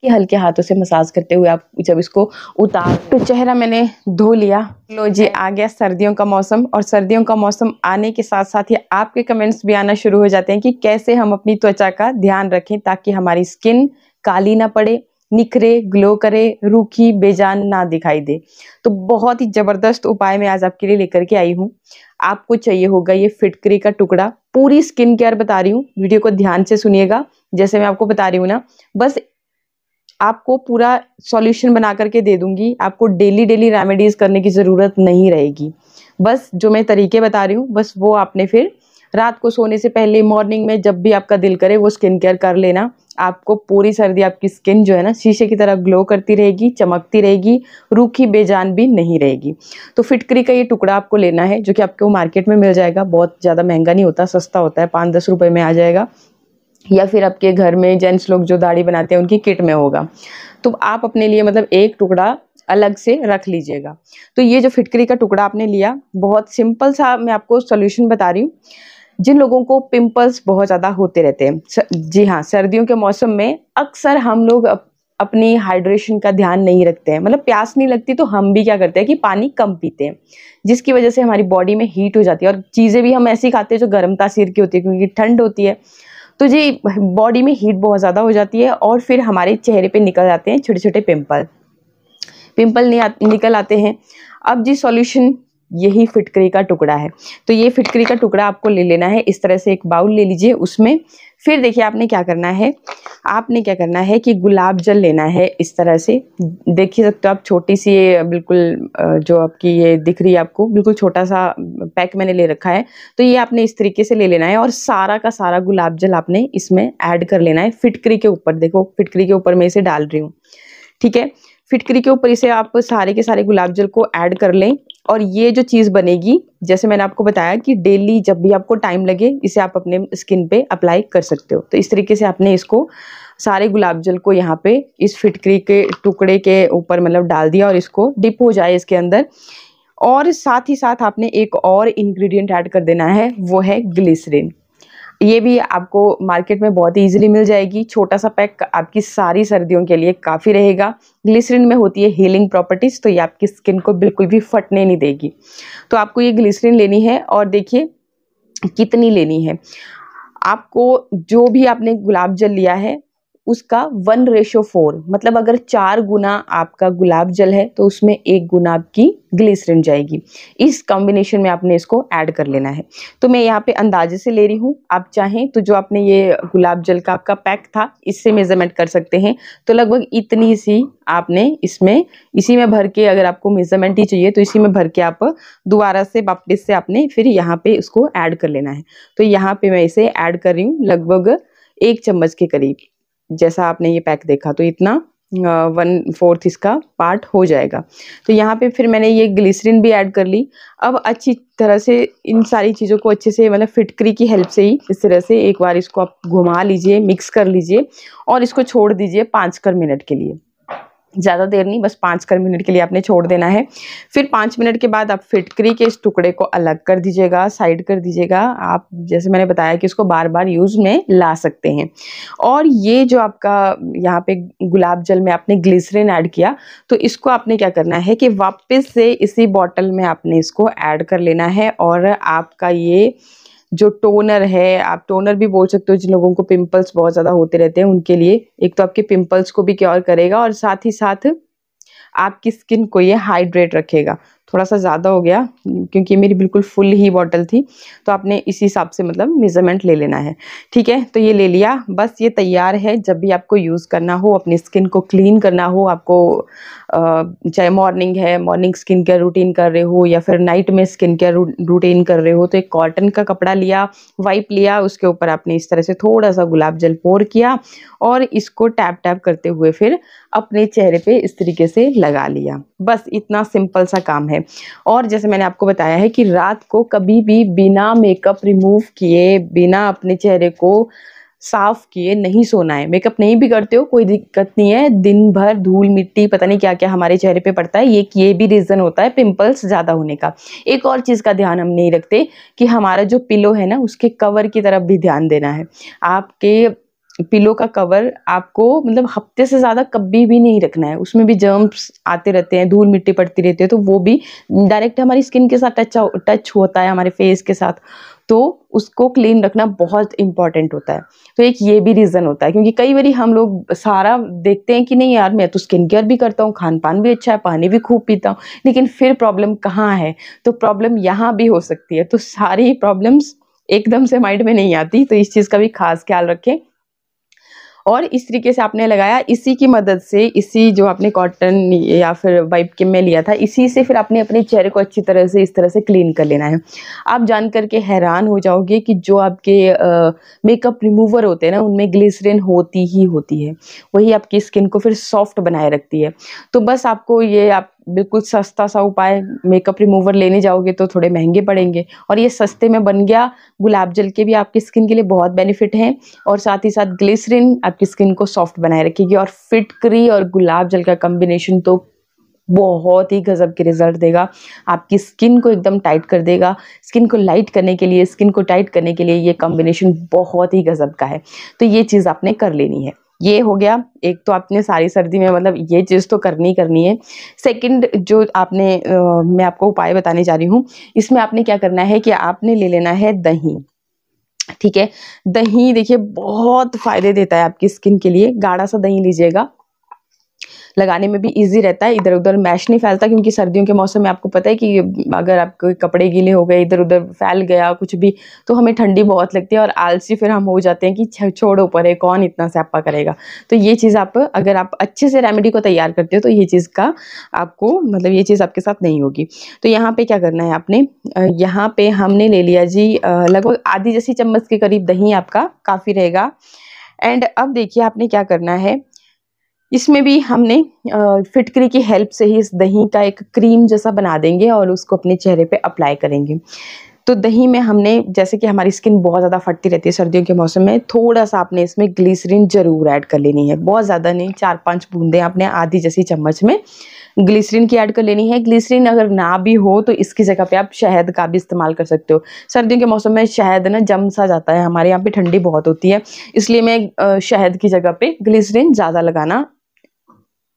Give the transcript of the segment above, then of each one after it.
कि हल्के हाथों से मसाज करते हुए आप जब इसको उतार, तो चेहरा मैंने धो लिया। लो जी, आ गया सर्दियों का मौसम, और सर्दियों का मौसम आने के साथ साथ ही आपके कमेंट्स भी आना शुरू हो जाते हैं कि कैसे हम अपनी त्वचा का ध्यान रखें ताकि हमारी स्किन काली ना पड़े, निखरे, ग्लो करे, रूखी बेजान ना दिखाई दे। तो बहुत ही जबरदस्त उपाय मैं आज आपके लिए लेकर के आई हूँ। आपको चाहिए होगा ये फिटकरी का टुकड़ा। पूरी स्किन केयर बता रही हूँ, वीडियो को ध्यान से सुनिएगा। जैसे मैं आपको बता रही हूँ ना, बस आपको पूरा सॉल्यूशन बना करके दे दूंगी, आपको डेली डेली रेमेडीज करने की ज़रूरत नहीं रहेगी। बस जो मैं तरीके बता रही हूँ, बस वो आपने फिर रात को सोने से पहले, मॉर्निंग में, जब भी आपका दिल करे वो स्किन केयर कर लेना। आपको पूरी सर्दी आपकी स्किन जो है ना, शीशे की तरह ग्लो करती रहेगी, चमकती रहेगी, रूखी बेजान भी नहीं रहेगी। तो फिटकरी का ये टुकड़ा आपको लेना है, जो कि आपको मार्केट में मिल जाएगा। बहुत ज़्यादा महंगा नहीं होता, सस्ता होता है, 5-10 रुपए में आ जाएगा, या फिर आपके घर में जेंट्स लोग जो दाढ़ी बनाते हैं उनकी किट में होगा। तो आप अपने लिए मतलब एक टुकड़ा अलग से रख लीजिएगा। तो ये जो फिटकरी का टुकड़ा आपने लिया, बहुत सिंपल सा मैं आपको सॉल्यूशन बता रही हूँ। जिन लोगों को पिंपल्स बहुत ज़्यादा होते रहते हैं, जी हाँ, सर्दियों के मौसम में अक्सर हम लोग अपनी हाइड्रेशन का ध्यान नहीं रखते हैं। मतलब प्यास नहीं लगती तो हम भी क्या करते हैं कि पानी कम पीते हैं, जिसकी वजह से हमारी बॉडी में हीट हो जाती है, और चीज़ें भी हम ऐसी खाते हैं जो गर्म तासीर की होती है, क्योंकि ठंड होती है। तो जी बॉडी में हीट बहुत ज़्यादा हो जाती है, और फिर हमारे चेहरे पे निकल जाते हैं छोटे छोटे पिंपल निकल आते हैं। अब जी सॉल्यूशन यही फिटकरी का टुकड़ा है। तो ये फिटकरी का टुकड़ा आपको ले लेना है। इस तरह से एक बाउल ले लीजिए, उसमें फिर देखिए आपने क्या करना है कि गुलाब जल लेना है। इस तरह से देखिए सकते हो आप, छोटी सी बिल्कुल जो आपकी ये दिख रही है आपको, बिल्कुल छोटा सा पैक मैंने ले रखा है। तो ये आपने इस तरीके से ले लेना है, और सारा का सारा गुलाब जल आपने इसमें ऐड कर लेना है फिटकरी के ऊपर। देखो फिटकरी के ऊपर मैं इसे डाल रही हूँ, ठीक है। फिटकरी के ऊपर इसे आप सारे के सारे गुलाब जल को ऐड कर लें, और ये जो चीज़ बनेगी, जैसे मैंने आपको बताया कि डेली जब भी आपको टाइम लगे इसे आप अपने स्किन पे अप्लाई कर सकते हो। तो इस तरीके से आपने इसको सारे गुलाब जल को यहाँ पे इस फिटकरी के टुकड़े के ऊपर मतलब डाल दिया, और इसको डिप हो जाए इसके अंदर। और साथ ही साथ आपने एक और इंग्रेडिएंट ऐड कर देना है, वो है ग्लिसरीन। ये भी आपको मार्केट में बहुत ईजिली मिल जाएगी। छोटा सा पैक आपकी सारी सर्दियों के लिए काफ़ी रहेगा। ग्लिसरीन में होती है हीलिंग प्रॉपर्टीज़, तो ये आपकी स्किन को बिल्कुल भी फटने नहीं देगी। तो आपको ये ग्लिसरीन लेनी है, और देखिए कितनी लेनी है आपको। जो भी आपने गुलाब जल लिया है उसका 1:4, मतलब अगर 4 गुना आपका गुलाब जल है तो उसमें 1 गुना आपकी ग्लिसरीन जाएगी। इस कॉम्बिनेशन में आपने इसको ऐड कर लेना है। तो मैं यहाँ पे अंदाजे से ले रही हूँ, आप चाहें तो जो आपने ये गुलाब जल का आपका पैक था इससे मेजरमेंट कर सकते हैं। तो लगभग इतनी सी आपने इसमें, इसी में भर के, अगर आपको मेजरमेंट ही चाहिए तो इसी में भर के आप दोबारा से वापस से आपने फिर यहाँ पे इसको ऐड कर लेना है। तो यहाँ पे मैं इसे ऐड कर रही हूँ लगभग 1 चम्मच के करीब। जैसा आपने ये पैक देखा तो इतना 1/4 इसका पार्ट हो जाएगा। तो यहाँ पे फिर मैंने ये ग्लिसरीन भी ऐड कर ली। अब अच्छी तरह से इन सारी चीज़ों को अच्छे से, मतलब फिटकरी की हेल्प से ही इस तरह से एक बार इसको आप घुमा लीजिए, मिक्स कर लीजिए, और इसको छोड़ दीजिए 5 मिनट के लिए। ज़्यादा देर नहीं, बस 5 मिनट के लिए आपने छोड़ देना है। फिर 5 मिनट के बाद आप फिटकरी के इस टुकड़े को अलग कर दीजिएगा, साइड कर दीजिएगा। आप जैसे मैंने बताया कि इसको बार बार यूज़ में ला सकते हैं। और ये जो आपका यहाँ पे गुलाब जल में आपने ग्लिसरीन ऐड किया, तो इसको आपने क्या करना है कि वापस से इसी बॉटल में आपने इसको ऐड कर लेना है। और आपका ये जो टोनर है, आप टोनर भी बोल सकते हो, जिन लोगों को पिंपल्स बहुत ज़्यादा होते रहते हैं उनके लिए, एक तो आपके पिंपल्स को भी क्योर करेगा, और साथ ही साथ आपकी स्किन को ये हाइड्रेट रखेगा। थोड़ा सा ज़्यादा हो गया क्योंकि मेरी बिल्कुल फुल ही बॉटल थी, तो आपने इसी हिसाब से मतलब मेज़रमेंट ले लेना है, ठीक है। तो ये ले लिया, बस ये तैयार है। जब भी आपको यूज़ करना हो, अपनी स्किन को क्लीन करना हो, आपको चाहे मॉर्निंग स्किन केयर रूटीन कर रहे हो या फिर नाइट में स्किन केयर रूटीन कर रहे हो, तो एक कॉटन का कपड़ा लिया, वाइप लिया, उसके ऊपर आपने इस तरह से थोड़ा सा गुलाब जल पोर किया, और इसको टैप टैप करते हुए फिर अपने चेहरे पे इस तरीके से लगा लिया। बस इतना सिंपल सा काम है। और जैसे मैंने आपको बताया है कि रात को कभी भी बिना मेकअप रिमूव किए, बिना अपने चेहरे को साफ किए नहीं सोना है। मेकअप नहीं भी करते हो कोई दिक्कत नहीं है, दिन भर धूल मिट्टी पता नहीं क्या क्या हमारे चेहरे पे पड़ता है, ये भी रीज़न होता है पिंपल्स ज़्यादा होने का। एक और चीज़ का ध्यान हम नहीं रखते कि हमारा जो पिलो है ना, उसके कवर की तरफ भी ध्यान देना है। आपके पिलो का कवर आपको मतलब हफ्ते से ज़्यादा कभी भी नहीं रखना है। उसमें भी जर्म्स आते रहते हैं, धूल मिट्टी पड़ती रहती है, तो वो भी डायरेक्ट हमारी स्किन के साथ टच होता है, हमारे फेस के साथ, तो उसको क्लीन रखना बहुत इंपॉर्टेंट होता है। तो एक ये भी रीज़न होता है, क्योंकि कई बारी हम लोग सारा देखते हैं कि नहीं यार मैं तो स्किन केयर भी करता हूँ, खान पान भी अच्छा है, पानी भी खूब पीता हूँ, लेकिन फिर प्रॉब्लम कहाँ है? तो प्रॉब्लम यहाँ भी हो सकती है। तो सारी प्रॉब्लम्स एकदम से माइंड में नहीं आती, तो इस चीज़ का भी खास ख्याल रखें। और इस तरीके से आपने लगाया, इसी की मदद से, इसी जो आपने कॉटन या फिर वाइप के में लिया था, इसी से फिर आपने अपने चेहरे को अच्छी तरह से इस तरह से क्लीन कर लेना है। आप जान करके हैरान हो जाओगे कि जो आपके मेकअप रिमूवर होते हैं ना, उनमें ग्लिसरीन होती ही होती है, वही आपकी स्किन को फिर सॉफ्ट बनाए रखती है। तो बस आपको ये आप बिल्कुल सस्ता सा उपाय, मेकअप रिमूवर लेने जाओगे तो थोड़े महंगे पड़ेंगे, और ये सस्ते में बन गया। गुलाब जल के भी आपकी स्किन के लिए बहुत बेनिफिट हैं, और साथ ही साथ ग्लिसरीन आपकी स्किन को सॉफ्ट बनाए रखेगी, और फिटकरी और गुलाब जल का कॉम्बिनेशन तो बहुत ही गजब के रिजल्ट देगा। आपकी स्किन को एकदम टाइट कर देगा। स्किन को लाइट करने के लिए, स्किन को टाइट करने के लिए ये कॉम्बिनेशन बहुत ही गजब का है। तो ये चीज़ आपने कर लेनी है। ये हो गया, एक तो आपने सारी सर्दी में मतलब ये चीज़ तो करनी करनी है। सेकंड जो आपने मैं आपको उपाय बताने जा रही हूँ, इसमें आपने क्या करना है कि आपने ले लेना है दही। ठीक है, दही देखिए बहुत फायदे देता है आपकी स्किन के लिए। गाढ़ा सा दही लीजिएगा, लगाने में भी इजी रहता है, इधर उधर मैश नहीं फैलता, क्योंकि सर्दियों के मौसम में आपको पता है कि अगर आपके कपड़े गीले हो गए, इधर उधर फैल गया कुछ भी, तो हमें ठंडी बहुत लगती है और आलसी फिर हम हो जाते हैं कि छोड़ो परे, कौन इतना स्यापा करेगा। तो ये चीज़ आप अगर आप अच्छे से रेमेडी को तैयार करते हो तो ये चीज़ का आपको मतलब ये चीज़ आपके साथ नहीं होगी। तो यहाँ पे क्या करना है आपने, यहाँ पे हमने ले लिया जी लगभग आधी जैसी चम्मच के करीब दही, आपका काफ़ी रहेगा। एंड अब देखिए आपने क्या करना है, इसमें भी हमने फिटकरी की हेल्प से ही इस दही का एक क्रीम जैसा बना देंगे और उसको अपने चेहरे पे अप्लाई करेंगे। तो दही में हमने, जैसे कि हमारी स्किन बहुत ज़्यादा फटती रहती है सर्दियों के मौसम में, थोड़ा-सा आपने इसमें ग्लिसरीन ज़रूर ऐड कर लेनी है। बहुत ज़्यादा नहीं, 4-5 बूंदें आपने आधी जैसी चम्मच में ग्लिसरीन की ऐड कर लेनी है। ग्लिसरीन अगर ना भी हो तो इसकी जगह पे आप शहद का भी इस्तेमाल कर सकते हो। सर्दियों के मौसम में शहद ना जम सा जाता है, हमारे यहाँ पे ठंडी बहुत होती है, इसलिए मैं शहद की जगह पे ग्लिसरीन ज़्यादा लगाना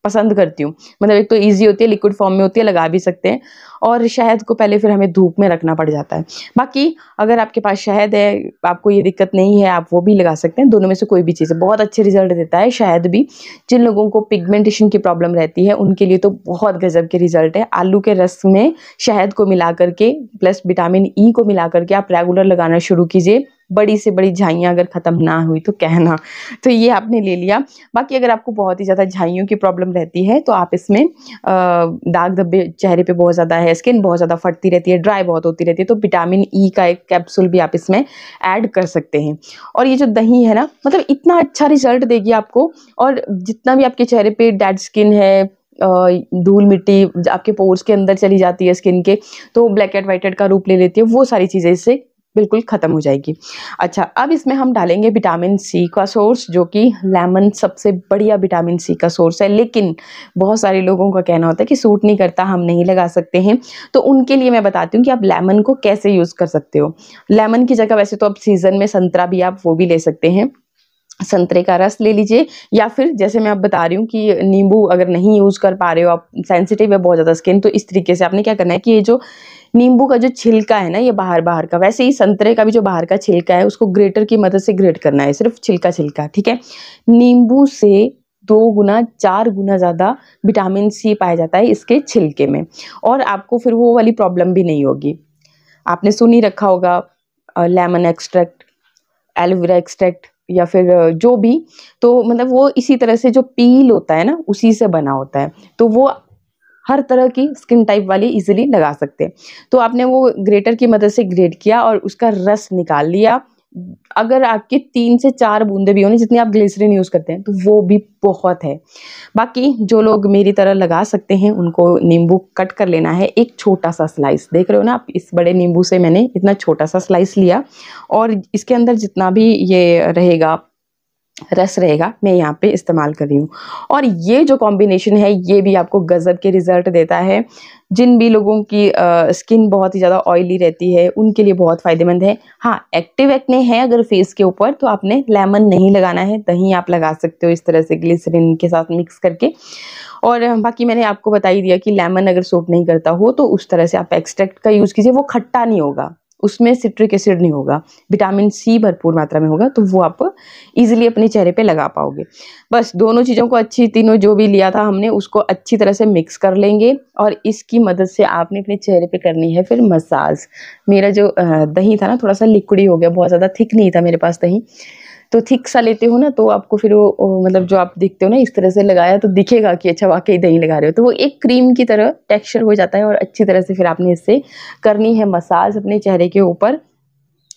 पसंद करती हूँ। मतलब एक तो ईज़ी होती है, लिक्विड फॉर्म में होती है, लगा भी सकते हैं, और शहद को पहले फिर हमें धूप में रखना पड़ जाता है। बाकी अगर आपके पास शहद है, आपको ये दिक्कत नहीं है, आप वो भी लगा सकते हैं, दोनों में से कोई भी चीज़ है, बहुत अच्छे रिज़ल्ट देता है शहद भी। जिन लोगों को पिगमेंटेशन की प्रॉब्लम रहती है, उनके लिए तो बहुत गज़ब के रिज़ल्ट है। आलू के रस में शहद को मिला करके प्लस विटामिन ई को मिला करके आप रेगुलर लगाना शुरू कीजिए। बड़ी से बड़ी झाइयाँ अगर ख़त्म ना हुई तो कहना। तो ये आपने ले लिया। बाकी अगर आपको बहुत ही ज़्यादा झाइयों की प्रॉब्लम रहती है तो आप इसमें दाग धब्बे चेहरे पे बहुत ज़्यादा है, स्किन बहुत ज़्यादा फटती रहती है, ड्राई बहुत होती रहती है, तो विटामिन ई का एक कैप्सूल भी आप इसमें ऐड कर सकते हैं। और ये जो दही है ना, मतलब इतना अच्छा रिजल्ट देगी आपको, और जितना भी आपके चेहरे पे डेड स्किन है, धूल मिट्टी आपके पोर्स के अंदर चली जाती है स्किन के, तो ब्लैक हेड व्हाइट हेड का रूप ले लेती है, वो सारी चीज़ें इससे बिल्कुल ख़त्म हो जाएगी। अच्छा, अब इसमें हम डालेंगे विटामिन सी का सोर्स, जो कि लेमन सबसे बढ़िया विटामिन सी का सोर्स है, लेकिन बहुत सारे लोगों का कहना होता है कि सूट नहीं करता, हम नहीं लगा सकते हैं। तो उनके लिए मैं बताती हूँ कि आप लेमन को कैसे यूज़ कर सकते हो। लेमन की जगह वैसे तो अब सीज़न में संतरा भी आप वो भी ले सकते हैं, संतरे का रस ले लीजिए, या फिर जैसे मैं अब बता रही हूँ कि नींबू अगर नहीं यूज़ कर पा रहे हो, आप सेंसिटिव है बहुत ज़्यादा स्किन, तो इस तरीके से आपने क्या करना है कि ये जो नींबू का जो छिलका है ना, ये बाहर का, वैसे ही संतरे का भी जो बाहर का छिलका है उसको ग्रेटर की मदद से ग्रेट करना है, सिर्फ छिलका, ठीक है। नींबू से 2 गुना 4 गुना ज़्यादा विटामिन सी पाया जाता है इसके छिलके में, और आपको फिर वो वाली प्रॉब्लम भी नहीं होगी। आपने सुन ही रखा होगा लेमन एक्सट्रैक्ट, एलोवेरा एक्सट्रैक्ट, या फिर जो भी, तो मतलब वो इसी तरह से जो पील होता है ना, उसी से बना होता है, तो वो हर तरह की स्किन टाइप वाली इजीली लगा सकते हैं। तो आपने वो ग्रेटर की मदद से ग्रेट किया और उसका रस निकाल लिया। अगर आपके 3 से 4 बूंदे भी होने, जितनी आप ग्लिसरीन यूज़ करते हैं, तो वो भी बहुत है। बाकी जो लोग मेरी तरह लगा सकते हैं, उनको नींबू कट कर लेना है, एक छोटा-सा स्लाइस, देख रहे हो ना आप, इस बड़े नींबू से मैंने इतना छोटा-सा स्लाइस लिया, और इसके अंदर जितना भी ये रहेगा रस रहेगा, मैं यहाँ पे इस्तेमाल कर रही हूँ। और ये जो कॉम्बिनेशन है ये भी आपको गज़ब के रिज़ल्ट देता है। जिन भी लोगों की स्किन बहुत ही ज़्यादा ऑयली रहती है उनके लिए बहुत फ़ायदेमंद है। हाँ, एक्टिव एक्ने है अगर फेस के ऊपर तो आपने लेमन नहीं लगाना है, दही आप लगा सकते हो इस तरह से ग्लिसरीन के साथ मिक्स करके। और बाकी मैंने आपको बता ही दिया कि लेमन अगर सूट नहीं करता हो तो उस तरह से आप एक्सट्रैक्ट का यूज़ कीजिए, वो खट्टा नहीं होगा, उसमें सिट्रिक एसिड नहीं होगा, विटामिन सी भरपूर मात्रा में होगा, तो वो आप ईज़िली अपने चेहरे पे लगा पाओगे। बस दोनों चीज़ों को अच्छी, तीनों जो भी लिया था हमने उसको अच्छी तरह से मिक्स कर लेंगे और इसकी मदद से आपने अपने चेहरे पे करनी है फिर मसाज। मेरा जो दही था ना थोड़ा-सा लिक्विडी हो गया, बहुत ज़्यादा थिक नहीं था मेरे पास दही। तो थिक सा लेते हो ना तो आपको फिर वो मतलब जो आप देखते हो ना इस तरह से लगाया तो दिखेगा कि अच्छा वाक़ई दही लगा रहे हो। तो वो एक क्रीम की तरह टेक्सचर हो जाता है और अच्छी तरह से फिर आपने इससे करनी है मसाज अपने चेहरे के ऊपर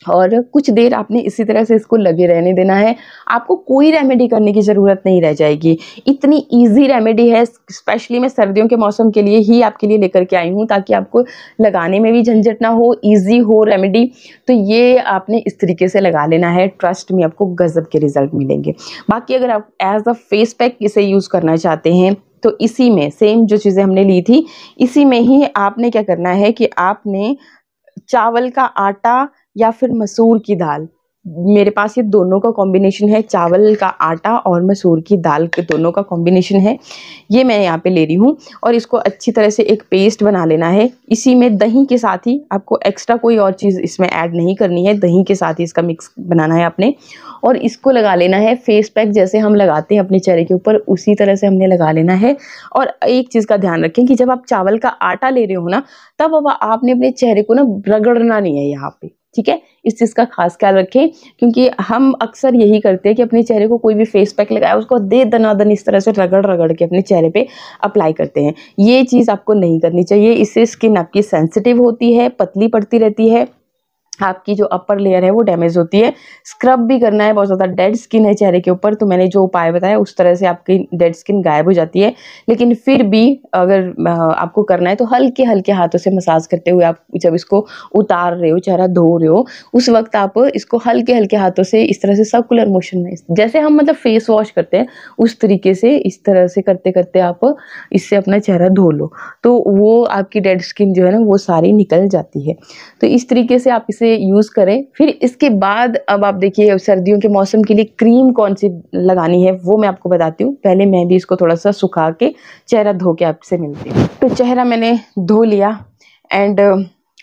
और कुछ देर आपने इसी तरह से इसको लगे रहने देना है। आपको कोई रेमेडी करने की ज़रूरत नहीं रह जाएगी। इतनी ईज़ी रेमेडी है, स्पेशली मैं सर्दियों के मौसम के लिए ही आपके लिए लेकर के आई हूँ ताकि आपको लगाने में भी झंझट ना हो, ईज़ी हो रेमेडी। तो ये आपने इस तरीके से लगा लेना है, ट्रस्ट मी आपको गज़ब के रिज़ल्ट मिलेंगे। बाकी अगर आप एज़ अ फेस पैक इसे यूज़ करना चाहते हैं तो इसी में सेम जो चीज़ें हमने ली थी, इसी में ही आपने क्या करना है कि आपने चावल का आटा या फिर मसूर की दाल, मेरे पास ये दोनों का कॉम्बिनेशन है, चावल का आटा और मसूर की दाल के दोनों का कॉम्बिनेशन है, ये मैं यहाँ पे ले रही हूँ और इसको अच्छी तरह से एक पेस्ट बना लेना है। इसी में दही के साथ ही आपको एक्स्ट्रा कोई और चीज़ इसमें ऐड नहीं करनी है, दही के साथ ही इसका मिक्स बनाना है आपने और इसको लगा लेना है फेस पैक जैसे हम लगाते हैं अपने चेहरे के ऊपर, उसी तरह से हमने लगा लेना है। और एक चीज़ का ध्यान रखें कि जब आप चावल का आटा ले रहे हो ना, तब अब आपने अपने चेहरे को ना रगड़ना नहीं है यहाँ पे, ठीक है? इस चीज़ का खास ख्याल रखें क्योंकि हम अक्सर यही करते हैं कि अपने चेहरे को कोई भी फेस पैक लगाया उसको दे दनादन इस तरह से रगड़-रगड़ के अपने चेहरे पे अप्लाई करते हैं। ये चीज़ आपको नहीं करनी चाहिए, इससे स्किन आपकी सेंसिटिव होती है, पतली पड़ती रहती है, आपकी जो अपर लेयर है वो डैमेज होती है। स्क्रब भी करना है, बहुत ज़्यादा डेड स्किन है चेहरे के ऊपर तो मैंने जो उपाय बताया उस तरह से आपकी डेड स्किन गायब हो जाती है। लेकिन फिर भी अगर आपको करना है तो हल्के-हल्के हाथों से मसाज करते हुए आप जब इसको उतार रहे हो, चेहरा धो रहे हो, उस वक़्त आप इसको हल्के-हल्के हाथों से इस तरह से सर्कुलर मोशन में जैसे हम मतलब फेस वॉश करते हैं, उस तरीके से इस तरह से करते-करते आप इससे अपना चेहरा धो लो। तो वो आपकी डेड स्किन जो है ना वो सारी निकल जाती है। तो इस तरीके से आप इसे यूज़ करें। फिर इसके बाद अब आप देखिए अब सर्दियों के मौसम के लिए क्रीम कौन-सी लगानी है वो मैं आपको बताती हूँ। पहले मैं भी इसको थोड़ा-सा सुखा के चेहरा धो के आपसे मिलती हूँ। तो चेहरा मैंने धो लिया एंड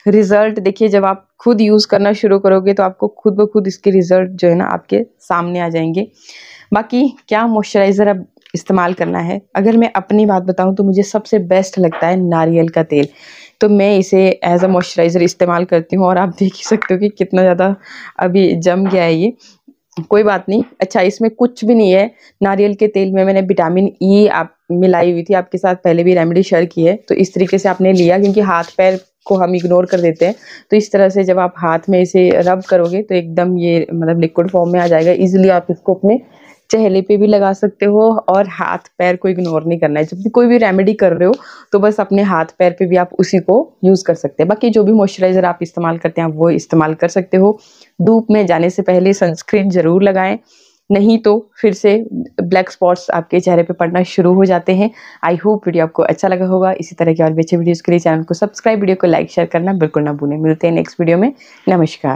रिज़ल्ट देखिए जब आप खुद यूज़ करना शुरू करोगे तो आपको खुद ब खुद इसके रिज़ल्ट जो है ना आपके सामने आ जाएँगे। बाकी क्या मॉइस्चराइज़र अब इस्तेमाल करना है, अगर मैं अपनी बात बताऊँ तो मुझे सबसे बेस्ट लगता है नारियल का तेल। तो मैं इसे एज़ अ मॉइस्चराइज़र इस्तेमाल करती हूँ और आप देख ही सकते हो कि कितना ज़्यादा अभी जम गया है ये। कोई बात नहीं, अच्छा इसमें कुछ भी नहीं है, नारियल के तेल में मैंने विटामिन ई आप मिलाई हुई थी, आपके साथ पहले भी रेमेडी शेयर की है। तो इस तरीके से आपने लिया क्योंकि हाथ-पैर को हम इग्नोर कर देते हैं। तो इस तरह से जब आप हाथ में इसे रब करोगे तो एकदम ये मतलब लिक्विड फॉर्म में आ जाएगा। ईज़िली आप इसको अपने चेहरे पे भी लगा सकते हो और हाथ-पैर को इग्नोर नहीं करना है। जब भी कोई भी रेमेडी कर रहे हो तो बस अपने हाथ-पैर पे भी आप उसी को यूज़ कर सकते हैं। बाकी जो भी मॉइस्चराइज़र आप इस्तेमाल करते हैं, आप वो इस्तेमाल कर सकते हो। धूप में जाने से पहले सनस्क्रीन ज़रूर लगाएँ, नहीं तो फिर से ब्लैक स्पॉट्स आपके चेहरे पे पड़ना शुरू हो जाते हैं। आई होप वीडियो आपको अच्छा लगा होगा। इसी तरह के और भी अच्छे वीडियोज़ के लिए चैनल को सब्सक्राइब, वीडियो को लाइक, शेयर करना बिल्कुल ना भूलें। मिलते हैं नेक्स्ट वीडियो में। नमस्कार।